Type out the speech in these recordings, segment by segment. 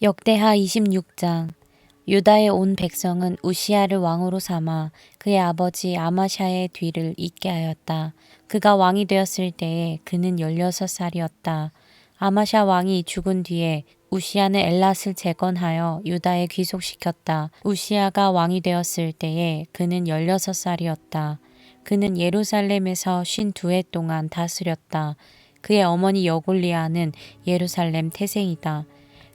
역대하 26장. 유다의 온 백성은 우시야를 왕으로 삼아 그의 아버지 아마샤의 뒤를 잇게 하였다. 그가 왕이 되었을 때에 그는 16살이었다. 아마샤 왕이 죽은 뒤에 우시야는 엘랏을 재건하여 유다에 귀속시켰다. 우시야가 왕이 되었을 때에 그는 16살이었다. 그는 예루살렘에서 52해 동안 다스렸다. 그의 어머니 여골리아는 예루살렘 태생이다.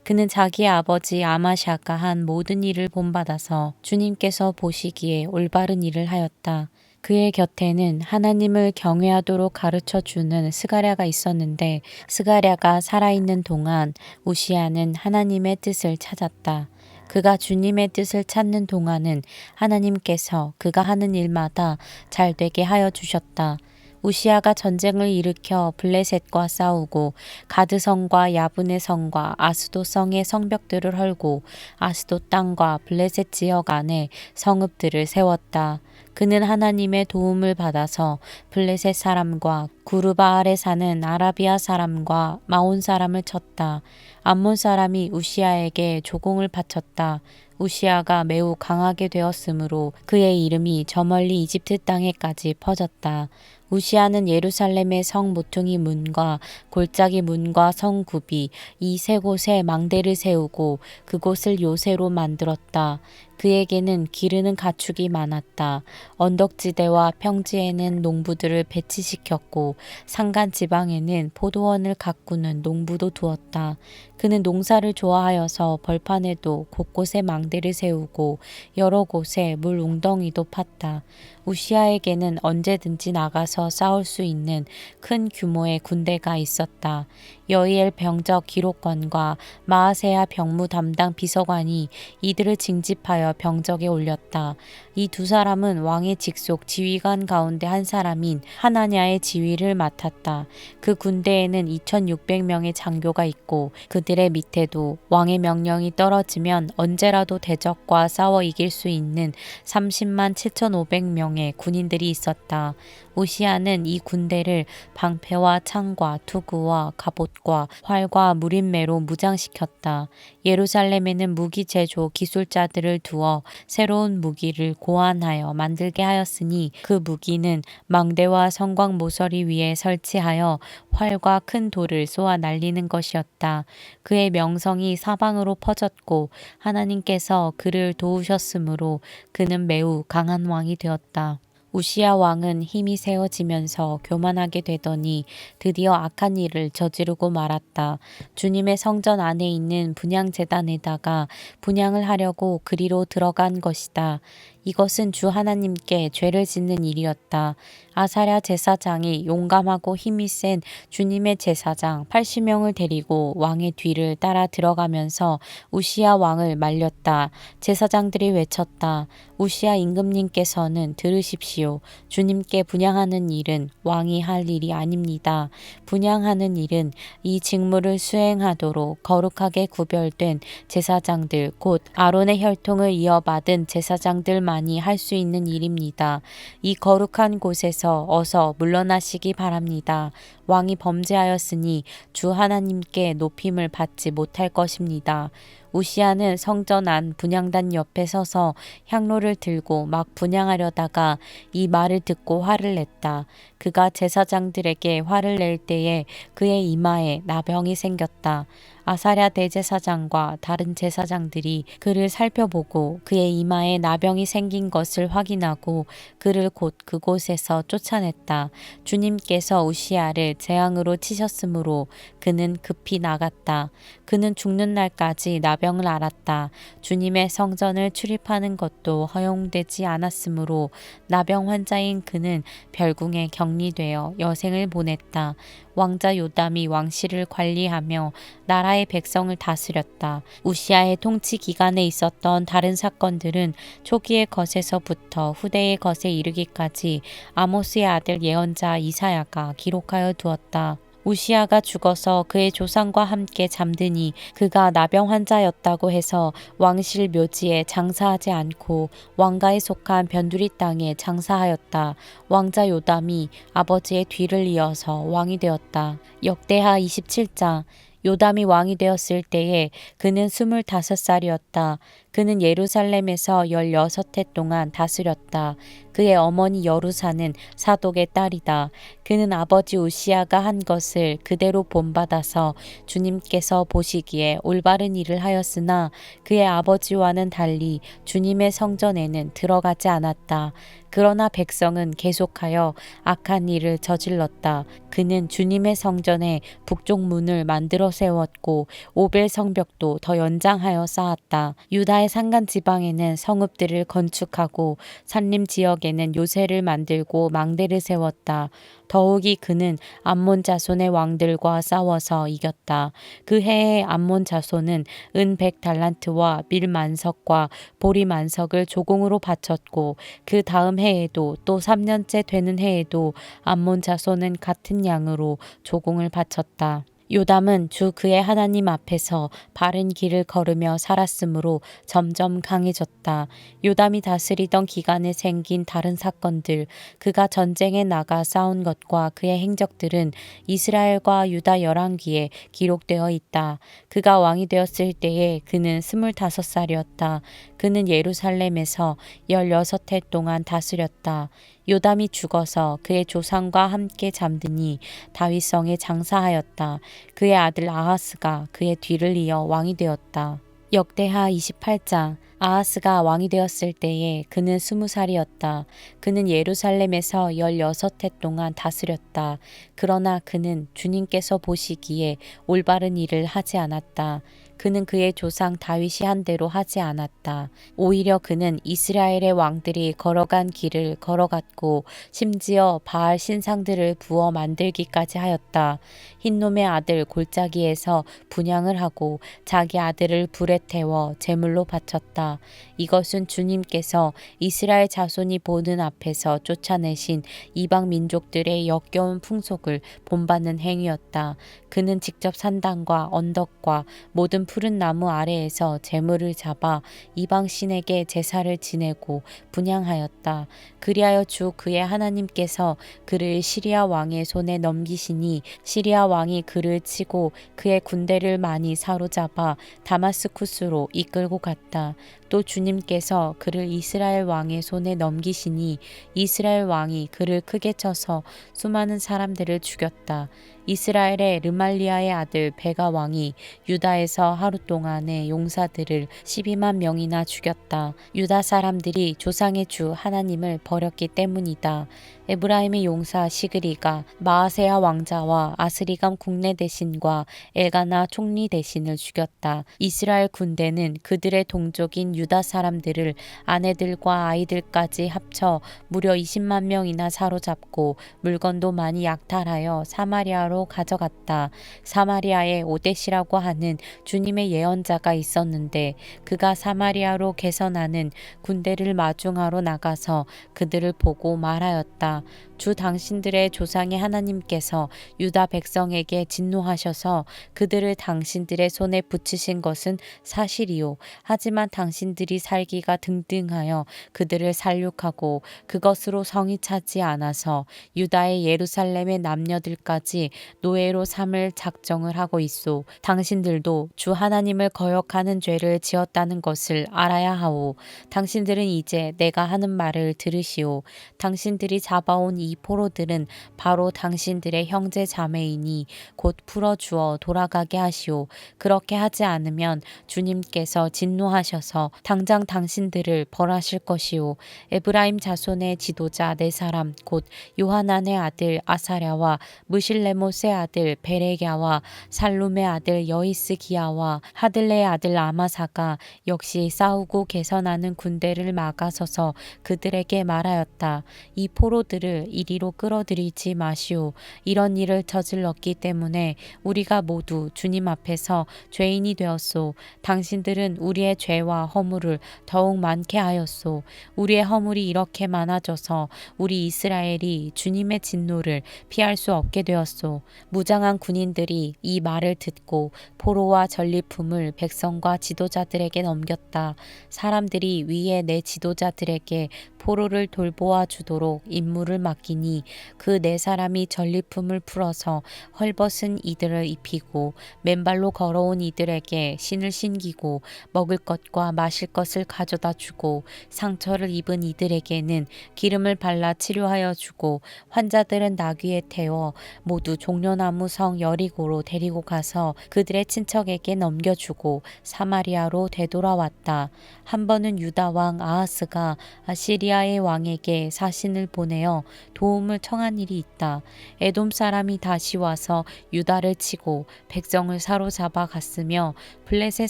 그는 자기의 아버지 아마샤가 한 모든 일을 본받아서 주님께서 보시기에 올바른 일을 하였다. 그의 곁에는 하나님을 경외하도록 가르쳐 주는 스가랴가 있었는데 스가랴가 살아있는 동안 우시야는 하나님의 뜻을 찾았다. 그가 주님의 뜻을 찾는 동안은 하나님께서 그가 하는 일마다 잘 되게 하여 주셨다. 우시야가 전쟁을 일으켜 블레셋과 싸우고 가드성과 야분의 성과 아스도 성의 성벽들을 헐고 아스도 땅과 블레셋 지역 안에 성읍들을 세웠다. 그는 하나님의 도움을 받아서 블레셋 사람과 구르바알에 사는 아라비아 사람과 마온 사람을 쳤다. 암몬 사람이 우시야에게 조공을 바쳤다. 우시야가 매우 강하게 되었으므로 그의 이름이 저 멀리 이집트 땅에까지 퍼졌다. 우시야는 예루살렘의 성 모퉁이 문과 골짜기 문과 성굽이 이 세 곳에 망대를 세우고 그곳을 요새로 만들었다. 그에게는 기르는 가축이 많았다. 언덕지대와 평지에는 농부들을 배치시켰고 산간 지방에는 포도원을 가꾸는 농부도 두었다. 그는 농사를 좋아하여서 벌판에도 곳곳에 망대를 세우고 여러 곳에 물 웅덩이도 팠다. 우시야에게는 언제든지 나가서 싸울 수 있는 큰 규모의 군대가 있었다. 여이엘 병적 기록관과 마아세야 병무 담당 비서관이 이들을 징집하여 병적에 올렸다. 이 두 사람은 왕의 직속 지휘관 가운데 한 사람인 하나냐의 지휘를 맡았다. 그 군대에는 2600명의 장교가 있고 그들의 밑에도 왕의 명령이 떨어지면 언제라도 대적과 싸워 이길 수 있는 30만 7500명의 군인들이 있었다. 우시야는 이 군대를 방패와 창과 투구와 갑옷과 활과 무림매로 무장시켰다. 예루살렘에는 무기 제조 기술자들을 두어 새로운 무기를 고안하여 만들게 하였으니 그 무기는 망대와 성곽 모서리 위에 설치하여 활과 큰 돌을 쏘아 날리는 것이었다. 그의 명성이 사방으로 퍼졌고 하나님께서 그를 도우셨으므로 그는 매우 강한 왕이 되었다. 우시야 왕은 힘이 세워지면서 교만하게 되더니 드디어 악한 일을 저지르고 말았다. 주님의 성전 안에 있는 분향제단에다가 분향을 하려고 그리로 들어간 것이다. 이것은 주 하나님께 죄를 짓는 일이었다. 아사랴 제사장이 용감하고 힘이 센 주님의 제사장 80명을 데리고 왕의 뒤를 따라 들어가면서 우시야 왕을 말렸다. 제사장들이 외쳤다. 우시야 임금님께서는 들으십시오. 주님께 분향하는 일은 왕이 할 일이 아닙니다. 분향하는 일은 이 직무를 수행하도록 거룩하게 구별된 제사장들 곧 아론의 혈통을 이어받은 제사장들만이 할 수 있는 일입니다. 이 거룩한 곳에서 어서 물러나시기 바랍니다. 왕이 범죄하였으니 주 하나님께 높임을 받지 못할 것입니다. 우시야는 성전 안 분향단 옆에 서서 향로를 들고 막 분향하려다가 이 말을 듣고 화를 냈다. 그가 제사장들에게 화를 낼 때에 그의 이마에 나병이 생겼다. 아사랴 대제사장과 다른 제사장들이 그를 살펴보고 그의 이마에 나병이 생긴 것을 확인하고 그를 곧 그곳에서 쫓아냈다. 주님께서 우시야를 재앙으로 치셨으므로 그는 급히 나갔다. 그는 죽는 날까지 나병을 앓았다. 주님의 성전을 출입하는 것도 허용되지 않았으므로 나병 환자인 그는 별궁에 격리되어 여생을 보냈다. 왕자 요담이 왕실을 관리하며 나라의 백성을 다스렸다. 우시야의 통치 기간에 있었던 다른 사건들은 초기의 것에서부터 후대의 것에 이르기까지 아모스의 아들 예언자 이사야가 기록하여 두었다. 우시야가 죽어서 그의 조상과 함께 잠드니 그가 나병 환자였다고 해서 왕실 묘지에 장사하지 않고 왕가에 속한 변두리 땅에 장사하였다. 왕자 요담이 아버지의 뒤를 이어서 왕이 되었다. 역대하 27장. 요담이 왕이 되었을 때에 그는 25살이었다. 그는 예루살렘에서 16해 동안 다스렸다. 그의 어머니 여루사는 사독의 딸이다. 그는 아버지 우시아가 한 것을 그대로 본받아서 주님께서 보시기에 올바른 일을 하였으나 그의 아버지와는 달리 주님의 성전에는 들어가지 않았다. 그러나 백성은 계속하여 악한 일을 저질렀다. 그는 주님의 성전에 북쪽 문을 만들어 세웠고 오벨 성벽도 더 연장하여 쌓았다. 유다의 산간 지방에는 성읍들을 건축하고 산림 지역에는 요새를 만들고 망대를 세웠다. 더욱이 그는 암몬 자손의 왕들과 싸워서 이겼다. 그 해에 암몬 자손은 은 100달란트와 밀 만석과 보리 만석을 조공으로 바쳤고 그 다음 해에도 또 3년째 되는 해에도 암몬 자손은 같은 양으로 조공을 바쳤다. 요담은 주 그의 하나님 앞에서 바른 길을 걸으며 살았으므로 점점 강해졌다. 요담이 다스리던 기간에 생긴 다른 사건들, 그가 전쟁에 나가 싸운 것과 그의 행적들은 이스라엘과 유다 열왕기에 기록되어 있다. 그가 왕이 되었을 때에 그는 25살이었다. 그는 예루살렘에서 16해 동안 다스렸다. 요담이 죽어서 그의 조상과 함께 잠드니 다윗성에 장사하였다. 그의 아들 아하스가 그의 뒤를 이어 왕이 되었다. 역대하 28장. 아하스가 왕이 되었을 때에 그는 20살이었다. 그는 예루살렘에서 16해 동안 다스렸다. 그러나 그는 주님께서 보시기에 올바른 일을 하지 않았다. 그는 그의 조상 다윗이 한 대로 하지 않았다. 오히려 그는 이스라엘의 왕들이 걸어간 길을 걸어갔고 심지어 바알 신상들을 부어 만들기까지 하였다. 흰놈의 아들 골짜기에서 분향을 하고 자기 아들을 불에 태워 제물로 바쳤다. 이것은 주님께서 이스라엘 자손이 보는 앞에서 쫓아내신 이방 민족들의 역겨운 풍속을 본받는 행위였다. 그는 직접 산당과 언덕과 모든 푸른 나무 아래에서 제물을 잡아 이방 신에게 제사를 지내고 분향하였다. 그리하여 주 그의 하나님께서 그를 시리아 왕의 손에 넘기시니 시리아 왕이 그를 치고 그의 군대를 많이 사로잡아 다마스쿠스로 이끌고 갔다. 또 주님께서 그를 이스라엘 왕의 손에 넘기시니 이스라엘 왕이 그를 크게 쳐서 수많은 사람들을 죽였다. 이스라엘의 르말리아의 아들 베가 왕이 유다에서 하루 동안의 용사들을 12만 명이나 죽였다. 유다 사람들이 조상의 주 하나님을 버렸기 때문이다. 에브라임의 용사 시그리가 마아세야 왕자와 아스리감 국내 대신과 엘가나 총리 대신을 죽였다. 이스라엘 군대는 그들의 동족인 유다 사람들을 아내들과 아이들까지 합쳐 무려 20만 명이나 사로잡고 물건도 많이 약탈하여 사마리아로 가져갔다. 사마리아에 오데시라고 하는 주님의 예언자가 있었는데 그가 사마리아로 개선하는 군대를 마중하러 나가서 그들을 보고 말하였다. 주 당신들의 조상의 하나님께서 유다 백성에게 진노하셔서 그들을 당신들의 손에 붙이신 것은 사실이요. 하지만 당신들이 살기가 등등하여 그들을 살육하고 그것으로 성이 차지 않아서 유다의 예루살렘의 남녀들까지 노예로 삼을 작정을 하고 있소. 당신들도 주 하나님을 거역하는 죄를 지었다는 것을 알아야 하오. 당신들은 이제 내가 하는 말을 들으시오. 당신들이 잡아온 이 포로들은 바로 당신들의 형제 자매이니 곧 풀어주어 돌아가게 하시오. 그렇게 하지 않으면 주님께서 진노하셔서 당장 당신들을 벌하실 것이오. 에브라임 자손의 지도자 네 사람 곧 요하난의 아들 아사랴와 무실레못의 아들 베레갸와 살룸의 아들 여이스기야와 하들레의 아들 아마사가 역시 싸우고 개선하는 군대를 막아서서 그들에게 말하였다. 이 포로들을 이리로 끌어들이지 마시오. 이런 일을 저질렀기 때문에 우리가 모두 주님 앞에서 죄인이 되었소. 당신들은 우리의 죄와 허물을 더욱 많게 하였소. 우리의 허물이 이렇게 많아져서 우리 이스라엘이 주님의 진노를 피할 수 없게 되었소. 무장한 군인들이 이 말을 듣고 포로와 전리품을 백성과 지도자들에게 넘겼다. 사람들이 위에 내 지도자들에게 포로를 돌보아 주도록 임무를 맡긴 이기니 그 네 사람이 전리품을 풀어서 헐벗은 이들을 입히고 맨발로 걸어온 이들에게 신을 신기고 먹을 것과 마실 것을 가져다 주고 상처를 입은 이들에게는 기름을 발라 치료하여 주고 환자들은 나귀에 태워 모두 종려나무 성 여리고로 데리고 가서 그들의 친척에게 넘겨주고 사마리아로 되돌아왔다. 한 번은 유다 왕 아하스가 아시리아의 왕에게 사신을 보내어 도움을 청한 일이 있다. 에돔 사람이 다시 와서 유다를 치고 백성을 사로잡아 갔으며 블레셋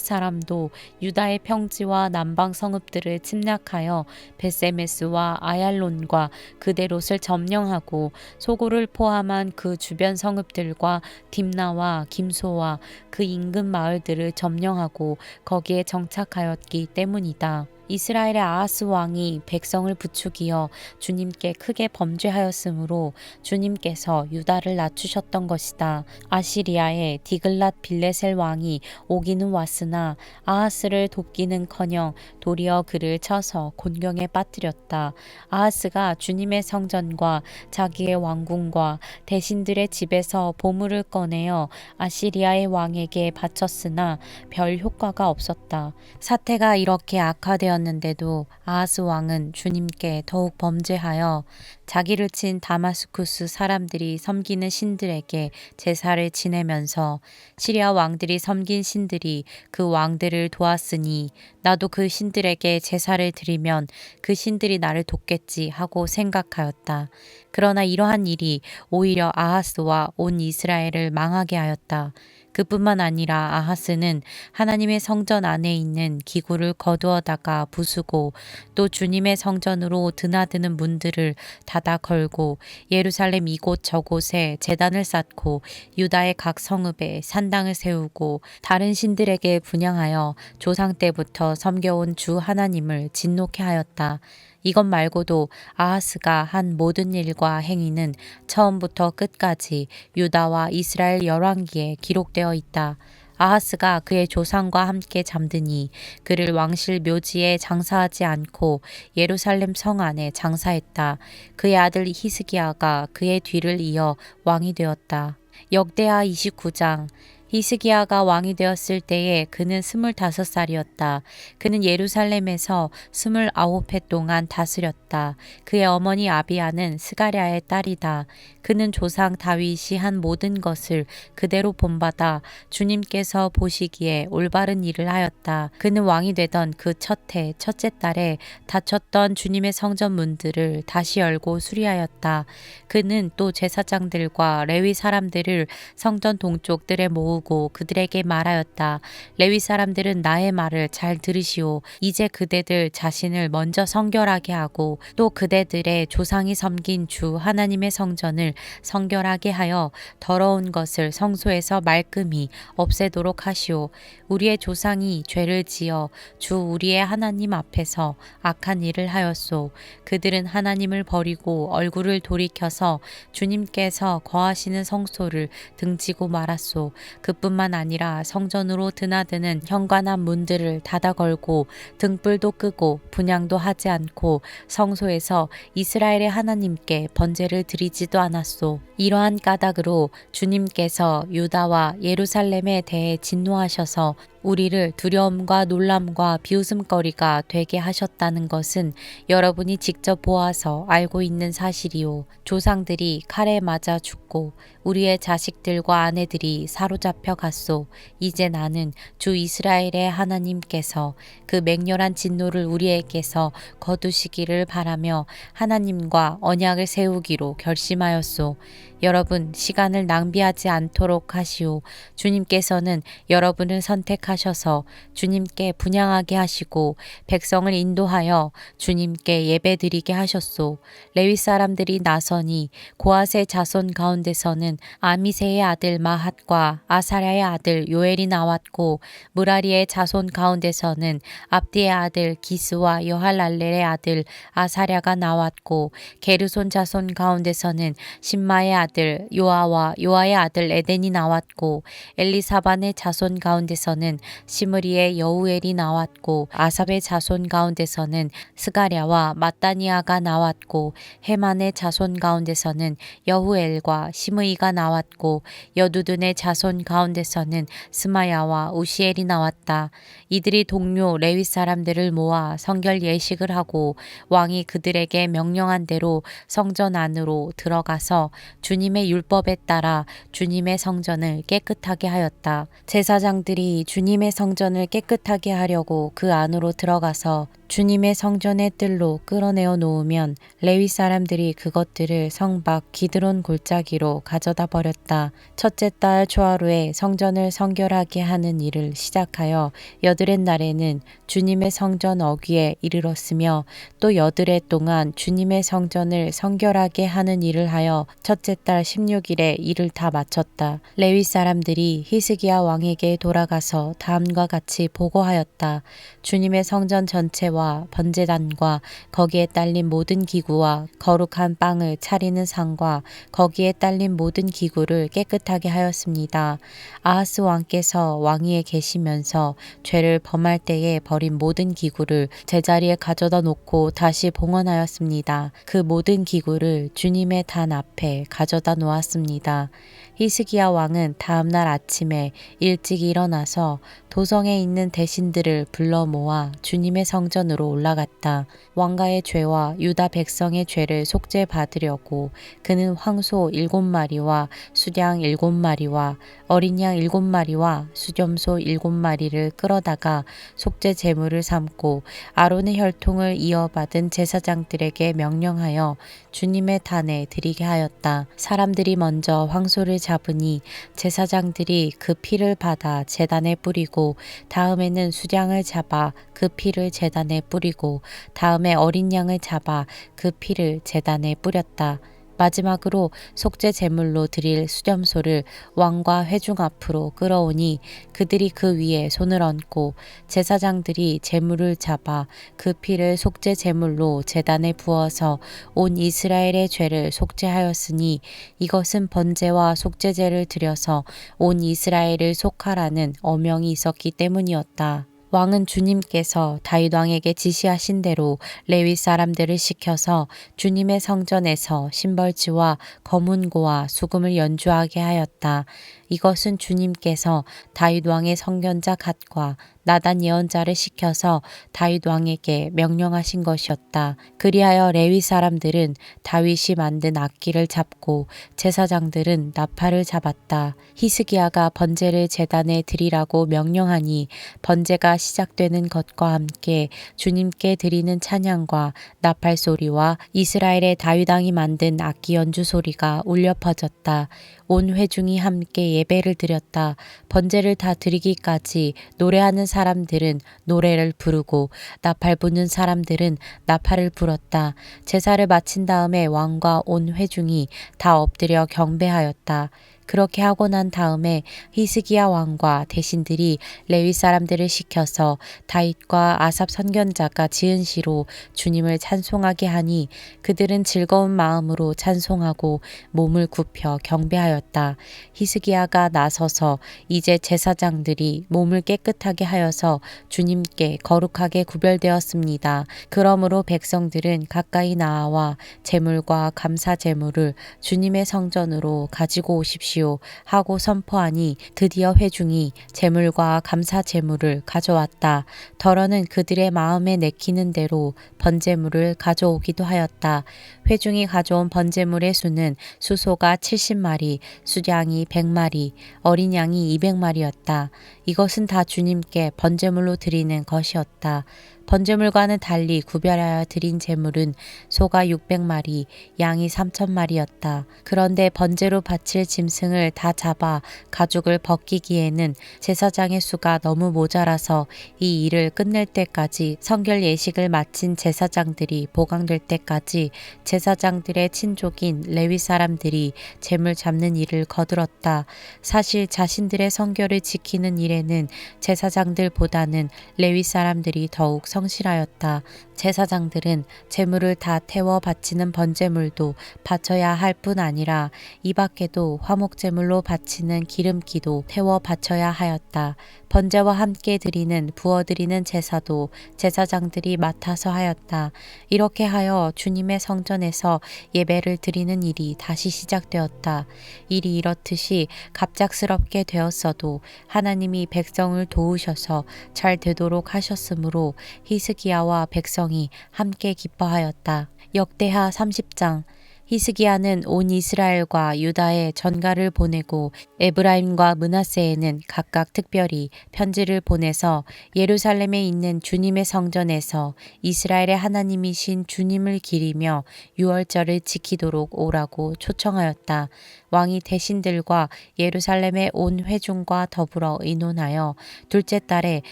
사람도 유다의 평지와 남방 성읍들을 침략하여 베세메스와 아얄론과 그데롯을 점령하고 소고를 포함한 그 주변 성읍들과 딥나와 김소와 그 인근 마을들을 점령하고 거기에 정착하였기 때문이다. 이스라엘의 아하스 왕이 백성을 부추기어 주님께 크게 범죄하였으므로 주님께서 유다를 낮추셨던 것이다. 아시리아의 디글랏 빌레셀 왕이 오기는 왔으나 아하스를 돕기는커녕 도리어 그를 쳐서 곤경에 빠뜨렸다. 아하스가 주님의 성전과 자기의 왕궁과 대신들의 집에서 보물을 꺼내어 아시리아의 왕에게 바쳤으나 별 효과가 없었다. 사태가 이렇게 악화되었는데도 아하스 왕은 주님께 더욱 범죄하여 자기를 친 다마스쿠스 사람들이 섬기는 신들에게 제사를 지내면서 시리아 왕들이 섬긴 신들이 그 왕들을 도왔으니 나도 그 신들에게 제사를 드리면 그 신들이 나를 돕겠지 하고 생각하였다. 그러나 이러한 일이 오히려 아하스와 온 이스라엘을 망하게 하였다. 그뿐만 아니라 아하스는 하나님의 성전 안에 있는 기구를 거두어다가 부수고 또 주님의 성전으로 드나드는 문들을 닫아 걸고 예루살렘 이곳 저곳에 제단을 쌓고 유다의 각 성읍에 산당을 세우고 다른 신들에게 분향하여 조상 때부터 섬겨온 주 하나님을 진노케 하였다. 이것 말고도 아하스가 한 모든 일과 행위는 처음부터 끝까지 유다와 이스라엘 열왕기에 기록되어 있다. 아하스가 그의 조상과 함께 잠드니 그를 왕실 묘지에 장사하지 않고 예루살렘 성 안에 장사했다. 그의 아들 히스기야가 그의 뒤를 이어 왕이 되었다. 역대하 29장. 히스기야가 왕이 되었을 때에 그는 25살이었다. 그는 예루살렘에서 29해 동안 다스렸다. 그의 어머니 아비야는 스가랴의 딸이다. 그는 조상 다윗이 한 모든 것을 그대로 본받아 주님께서 보시기에 올바른 일을 하였다. 그는 왕이 되던 그 첫 해 첫째 달에 닫혔던 주님의 성전 문들을 다시 열고 수리하였다. 그는 또 제사장들과 레위 사람들을 성전 동쪽들에 모으고 그들에게 말하였다. 레위 사람들은 나의 말을 잘 들으시오. 이제 그대들 자신을 먼저 성결하게 하고 또 그대들의 조상이 섬긴 주 하나님의 성전을 성결하게 하여 더러운 것을 성소에서 말끔히 없애도록 하시오. 우리의 조상이 죄를 지어 주 우리의 하나님 앞에서 악한 일을 하였소. 그들은 하나님을 버리고 얼굴을 돌이켜서 주님께서 거하시는 성소를 등지고 말았소. 그뿐만 아니라 성전으로 드나드는 현관한 문들을 닫아 걸고 등불도 끄고 분향도 하지 않고 성소에서 이스라엘의 하나님께 번제를 드리지도 않았소. 이러한 까닭으로 주님께서 유다와 예루살렘에 대해 진노하셔서 우리를 두려움과 놀람과 비웃음거리가 되게 하셨다는 것은 여러분이 직접 보아서 알고 있는 사실이요. 조상들이 칼에 맞아 죽고 우리의 자식들과 아내들이 사로잡혀 갔소. 이제 나는 주 이스라엘의 하나님께서 그 맹렬한 진노를 우리에게서 거두시기를 바라며 하나님과 언약을 세우기로 결심하였소. 여러분, 시간을 낭비하지 않도록 하시오. 주님께서는 여러분을 선택하셔서 주님께 분향하게 하시고 백성을 인도하여 주님께 예배드리게 하셨소. 레위 사람들이 나서니 고핫의 자손 가운데서는 아미새의 아들 마핫과 아사랴의 아들 요엘이 나왔고 무라리의 자손 가운데서는 압디의 아들 기스와 여할랄렐의 아들 아사랴가 나왔고 게르손 자손 가운데서는 신마의 아들 아들 요아와 요아의 아들 에덴이 나왔고 엘리사반의 자손 가운데서는 시므리의 여우엘이 나왔고 아삽의 자손 가운데서는 스가랴와 마따니아가 나왔고 헤만의 자손 가운데서는 여후엘과 시므이가 나왔고 여두둔의 자손 가운데서는 스마야와 우시엘이 나왔다. 이들이 동료 레위 사람들을 모아 성결 예식을 하고 왕이 그들에게 명령한 대로 성전 안으로 들어가서 주님의 율법에 따라 주님의 성전을 깨끗하게 하였다. 제사장들이 주님의 성전을 깨끗하게 하려고 그 안으로 들어가서 주님의 성전의 뜰로 끌어내어 놓으면 레위 사람들이 그것들을 성 밖 기드론 골짜기로 가져다 버렸다. 첫째 달 초하루에 성전을 성결하게 하는 일을 시작하여 여드렛 날에는 주님의 성전 어귀에 이르렀으며 또 여드렛 동안 주님의 성전을 성결하게 하는 일을 하여 첫째 달 16일에 일을 다 마쳤다. 레위 사람들이 히스기야 왕에게 돌아가서 다음과 같이 보고하였다. 주님의 성전 전체와 번제단과 거기에 딸린 모든 기구와 거룩한 빵을 차리는 상과 거기에 딸린 모든 기구를 깨끗하게 하였습니다. 아하스 왕께서 왕위에 계시면서 죄를 범할 때에 버린 모든 기구를 제자리에 가져다 놓고 다시 봉헌하였습니다. 그 모든 기구를 주님의 단 앞에 가져다 놓았습니다. 히스기야 왕은 다음날 아침에 일찍 일어나서 도성에 있는 대신들을 불러 모아 주님의 성전으로 올라갔다. 왕가의 죄와 유다 백성의 죄를 속죄 받으려고 그는 황소 7마리와 수양 7마리와 어린 양 7마리와 수염소 7마리를 끌어다가 속죄 제물을 삼고 아론의 혈통을 이어받은 제사장들에게 명령하여 주님의 단에 드리게 하였다. 사람들이 먼저 황소를 잡으니 제사장들이 그 피를 받아 제단에 뿌리고 다음에는 수양을 잡아 그 피를 제단에 뿌리고 다음에 어린 양을 잡아 그 피를 제단에 뿌렸다. 마지막으로 속죄 제물로 드릴 수염소를 왕과 회중 앞으로 끌어오니 그들이 그 위에 손을 얹고 제사장들이 제물을 잡아 그 피를 속죄 제물로 제단에 부어서 온 이스라엘의 죄를 속죄하였으니 이것은 번제와 속죄제를 드려서 온 이스라엘을 속하라는 어명이 있었기 때문이었다. 왕은 주님께서 다윗 왕에게 지시하신 대로 레위 사람들을 시켜서 주님의 성전에서 심벌지와 거문고와 수금을 연주하게 하였다. 이것은 주님께서 다윗 왕의 성견자 갓과 나단 예언자를 시켜서 다윗 왕에게 명령하신 것이었다. 그리하여 레위 사람들은 다윗이 만든 악기를 잡고 제사장들은 나팔을 잡았다. 히스기야가 번제를 제단에 드리라고 명령하니 번제가 시작되는 것과 함께 주님께 드리는 찬양과 나팔 소리와 이스라엘의 다윗 왕이 만든 악기 연주 소리가 울려 퍼졌다. 온 회중이 함께 예배를 드렸다. 번제를 다 드리기까지 노래하는 사람들은 노래를 부르고 나팔 부는 사람들은 나팔을 불었다. 제사를 마친 다음에 왕과 온 회중이 다 엎드려 경배하였다. 그렇게 하고 난 다음에 히스기야 왕과 대신들이 레위 사람들을 시켜서 다윗과 아삽 선견자가 지은 시로 주님을 찬송하게 하니 그들은 즐거운 마음으로 찬송하고 몸을 굽혀 경배하였다. 히스기야가 나서서 이제 제사장들이 몸을 깨끗하게 하여서 주님께 거룩하게 구별되었습니다. 그러므로 백성들은 가까이 나아와 제물과 감사 제물을 주님의 성전으로 가지고 오십시오 하고 선포하니 드디어 회중이 제물과 감사 제물을 가져왔다. 더러는 그들의 마음에 내키는 대로 번제물을 가져오기도 하였다. 회중이 가져온 번제물의 수는 수소가 70마리, 수양이 100마리, 어린 양이 200마리였다. 이것은 다 주님께 번제물로 드리는 것이었다. 번제물과는 달리 구별하여 드린 제물은 소가 600마리, 양이 3,000마리였다. 그런데 번제로 바칠 짐승을 다 잡아 가죽을 벗기기에는 제사장의 수가 너무 모자라서 이 일을 끝낼 때까지 성결 예식을 마친 제사장들이 보강될 때까지 제사장들의 친족인 레위 사람들이 제물 잡는 일을 거들었다. 사실 자신들의 성결을 지키는 일에 일에는 제사장들보다는 레위 사람들이 더욱 성실하였다. 제사장들은 제물을 다 태워 바치는 번제물도 바쳐야 할 뿐 아니라 이 밖에도 화목제물로 바치는 기름기도 태워 바쳐야 하였다. 번제와 함께 드리는 부어드리는 제사도 제사장들이 맡아서 하였다. 이렇게 하여 주님의 성전에서 예배를 드리는 일이 다시 시작되었다. 일이 이렇듯이 갑작스럽게 되었어도 하나님이 백성을 도우셔서 잘 되도록 하셨으므로 히스기야와 백성이 함께 기뻐하였다. 역대하 30장. 히스기야는 온 이스라엘과 유다에 전가를 보내고 에브라임과 므낫세에는 각각 특별히 편지를 보내서 예루살렘에 있는 주님의 성전에서 이스라엘의 하나님이신 주님을 기리며 유월절을 지키도록 오라고 초청하였다. 왕이 대신들과 예루살렘의 온 회중과 더불어 의논하여 둘째 달에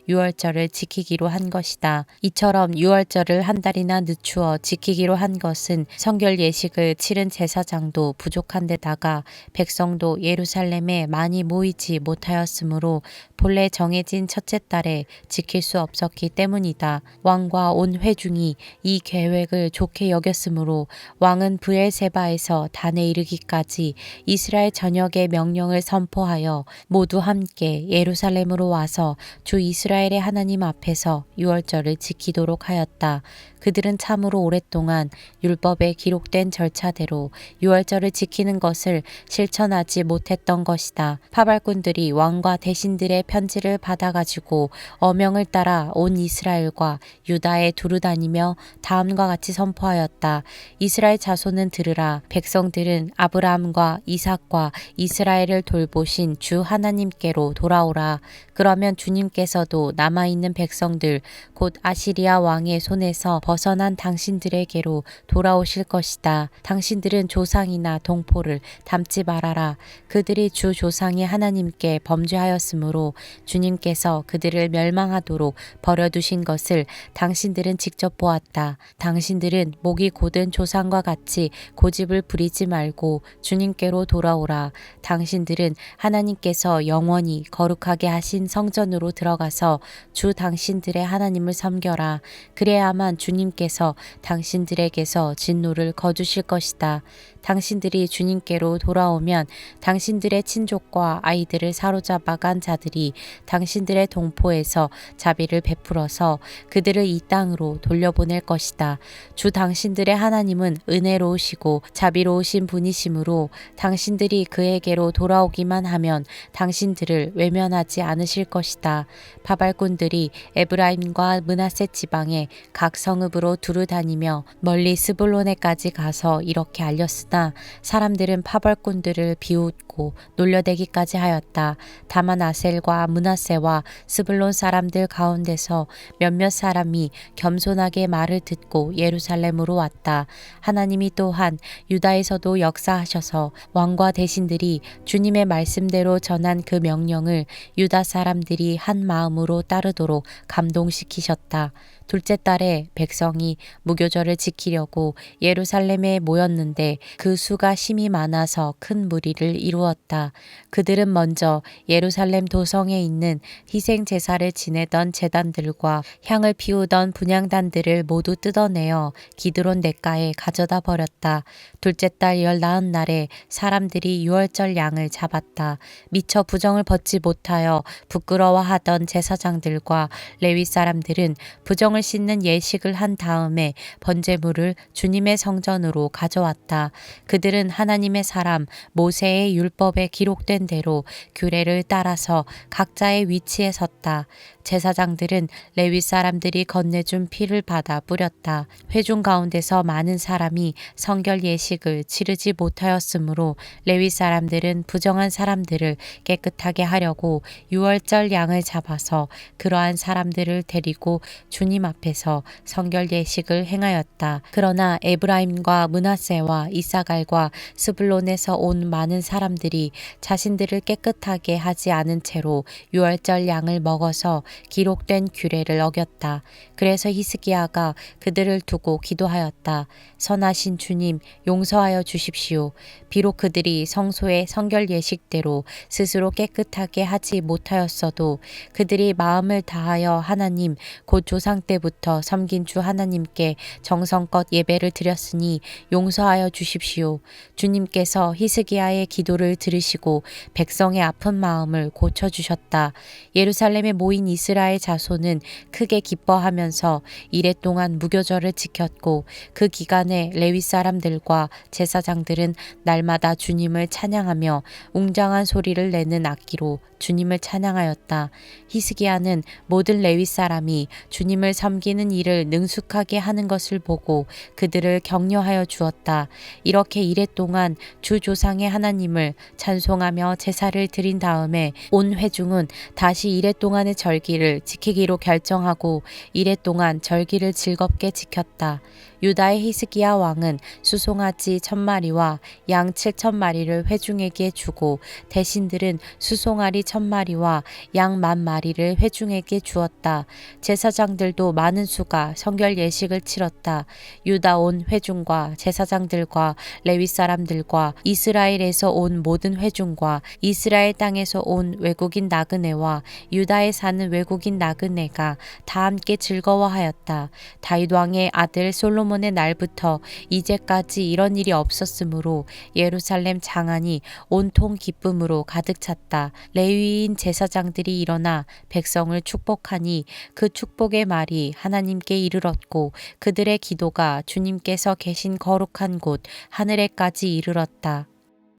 유월절을 지키기로 한 것이다. 이처럼 유월절을 한 달이나 늦추어 지키기로 한 것은 성결 예식을 치른 제사장도 부족한 데다가 백성도 예루살렘에 많이 모이지 못하였으므로 본래 정해진 첫째 달에 지킬 수 없었기 때문이다. 왕과 온 회중이 이 계획을 좋게 여겼으므로 왕은 브엘세바에서 단에 이르기까지 이스라엘 전역의 명령을 선포하여 모두 함께 예루살렘으로 와서 주 이스라엘의 하나님 앞에서 유월절을 지키도록 하였다. 그들은 참으로 오랫동안 율법에 기록된 절차대로 유월절을 지키는 것을 실천하지 못했던 것이다. 파발꾼들이 왕과 대신들의 편지를 받아가지고 어명을 따라 온 이스라엘과 유다에 두루다니며 다음과 같이 선포하였다. 이스라엘 자손은 들으라. 백성들은 아브라함과 이삭과 이스라엘을 돌보신 주 하나님께로 돌아오라. 그러면 주님께서도 남아있는 백성들 곧 아시리아 왕의 손에서 벗어난 당신들에게로 돌아오실 것이다. 당신들은 조상이나 동포를 닮지 말아라. 그들이 주 조상의 하나님께 범죄하였으므로 주님께서 그들을 멸망하도록 버려두신 것을 당신들은 직접 보았다. 당신들은 목이 곧은 조상과 같이 고집을 부리지 말고 주님께로 돌아오라. 당신들은 하나님께서 영원히 거룩하게 하신 성전으로 들어가서 주 당신들의 하나님을 섬겨라. 그래야만 주님께서 당신들에게서 진노를 거두실 것이다. 당신들이 주님께로 돌아오면 당신들의 친족과 아이들을 사로잡아 간 자들이 당신들의 동포에서 자비를 베풀어서 그들을 이 땅으로 돌려보낼 것이다. 주 당신들의 하나님은 은혜로우시고 자비로우신 분이시므로 당신들이 그에게로 돌아오기만 하면 당신들을 외면하지 않으실 것이다. 바발꾼들이 에브라임과 므낫세 지방의 각 성읍으로 두루다니며 멀리 스불론에까지 가서 이렇게 알렸으나 사람들은 파벌꾼들을 비웃고 놀려대기까지 하였다. 다만 아셀과 므낫세와 스불론 사람들 가운데서 몇몇 사람이 겸손하게 말을 듣고 예루살렘으로 왔다. 하나님이 또한 유다에서도 역사하셔서 왕과 대신들이 주님의 말씀대로 전한 그 명령을 유다 사람들이 한 마음으로 따르도록 감동시키셨다. 둘째 달에 백성이 무교절을 지키려고 예루살렘에 모였는데 그 수가 심히 많아서 큰 무리를 이루었다. 그들은 먼저 예루살렘 도성에 있는 희생 제사를 지내던 제단들과 향을 피우던 분향단들을 모두 뜯어내어 기드론 냇가에 가져다 버렸다. 둘째 달 19날에 사람들이 유월절 양을 잡았다. 미처 부정을 벗지 못하여 부끄러워하던 제사장들과 레위 사람들은 부정을 씻는 예식을 한 다음에 번제물을 주님의 성전으로 가져왔다. 그들은 하나님의 사람 모세의 율법에 기록된 대로 규례를 따라서 각자의 위치에 섰다. 제사장들은 레위 사람들이 건네준 피를 받아 뿌렸다. 회중 가운데서 많은 사람이 성결 예식을 치르지 못하였으므로 레위 사람들은 부정한 사람들을 깨끗하게 하려고 유월절 양을 잡아서 그러한 사람들을 데리고 주님 앞에서 성결 예식을 행하였다. 그러나 에브라임과 므낫세와 이삭 이사갈과 스불론에서 온 많은 사람들이 자신들을 깨끗하게 하지 않은 채로 유월절 양을 먹어서 기록된 규례를 어겼다. 그래서 히스기야가 그들을 두고 기도하였다. 선하신 주님, 용서하여 주십시오. 비록 그들이 성소의 성결 예식대로 스스로 깨끗하게 하지 못하였어도 그들이 마음을 다하여 하나님 곧 조상 때부터 섬긴 주 하나님께 정성껏 예배를 드렸으니 용서하여 주십시오. 주님께서 히스기야의 기도를 들으시고 백성의 아픈 마음을 고쳐주셨다. 예루살렘에 모인 이스라엘 자손은 크게 기뻐하면서 이랫동안 무교절을 지켰고 그 기간에 레위 사람들과 제사장들은 날마다 주님을 찬양하며 웅장한 소리를 내는 악기로 주님을 찬양하였다. 히스기야는 모든 레위 사람이 주님을 섬기는 일을 능숙하게 하는 것을 보고 그들을 격려하여 주었다. 이렇게 이랫동안 주 조상의 하나님을 찬송하며 제사를 드린 다음에 온 회중은 다시 이랫동안의 절기를 지키기로 결정하고 이랫동안 절기를 즐겁게 지켰다. 유다의 히스기야 왕은 수송아지 1000마리와 양 7000마리를 회중에게 주고 대신들은 수송아리 1000마리와 양 10,000마리를 회중에게 주었다. 제사장들도 많은 수가 성결 예식을 치렀다. 유다 온 회중과 제사장들과 레위 사람들과 이스라엘에서 온 모든 회중과 이스라엘 땅에서 온 외국인 나그네와 유다에 사는 외국인 나그네가 다 함께 즐거워하였다. 다윗 왕의 아들 솔로몬의 날부터 이제까지 이런 일이 없었으므로 예루살렘 장안이 온통 기쁨으로 가득 찼다. 레위인 제사장들이 일어나 백성을 축복하니 그 축복의 말이 하나님께 이르렀고 그들의 기도가 주님께서 계신 거룩한 곳 하늘에까지 이르렀다.